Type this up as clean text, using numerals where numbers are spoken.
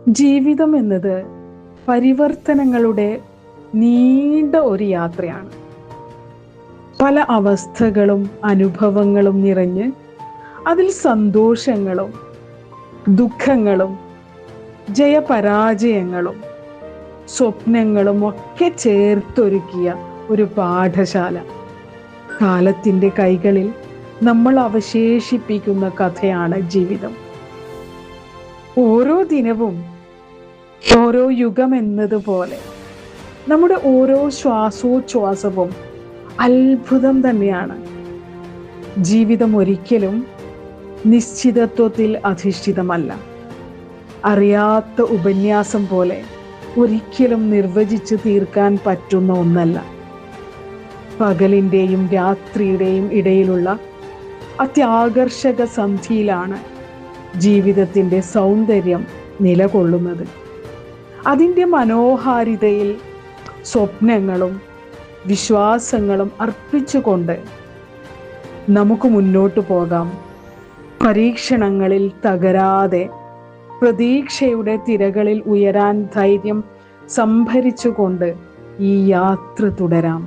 ജീവിതം എന്നത് പരിവർത്തനങ്ങളുടെ നീണ്ട ഒരു യാത്രയാണ്. പല അവസ്ഥകളും അനുഭവങ്ങളും നിറഞ്ഞ് അതിൽ സന്തോഷങ്ങളും ദുഃഖങ്ങളും ജയപരാജയങ്ങളും സ്വപ്നങ്ങളും ഒക്കെ ചേർത്തൊരുക്കിയ ഒരു പാഠശാല. കാലത്തിൻ്റെ കൈകളിൽ നമ്മൾ അവശേഷിപ്പിക്കുന്ന കഥയാണ് ജീവിതം. ഓരോ ദിനവും ഓരോ യുഗം എന്നതുപോലെ നമ്മുടെ ഓരോ ശ്വാസോച്ഛ്വാസവും അത്ഭുതം തന്നെയാണ്. ജീവിതം ഒരിക്കലും നിശ്ചിതത്വത്തിൽ അധിഷ്ഠിതമല്ല. അറിയാത്ത ഉപന്യാസം പോലെ ഒരിക്കലും നിർവചിച്ച് തീർക്കാൻ പറ്റുന്ന ഒന്നല്ല. പകലിൻ്റെയും രാത്രിയുടെയും ഇടയിലുള്ള അത്യാകർഷക സന്ധിയിലാണ് ജീവിതത്തിൻ്റെ സൗന്ദര്യം നിലകൊള്ളുന്നത്. അതിൻ്റെ മനോഹാരിതയിൽ സ്വപ്നങ്ങളും വിശ്വാസങ്ങളും അർപ്പിച്ചുകൊണ്ട് നമുക്ക് മുന്നോട്ട് പോകാം. പരീക്ഷണങ്ങളിൽ തകരാതെ പ്രതീക്ഷയുടെ തിരകളിൽ ഉയരാൻ ധൈര്യം സംഭരിച്ചുകൊണ്ട് ഈ യാത്ര തുടരാം.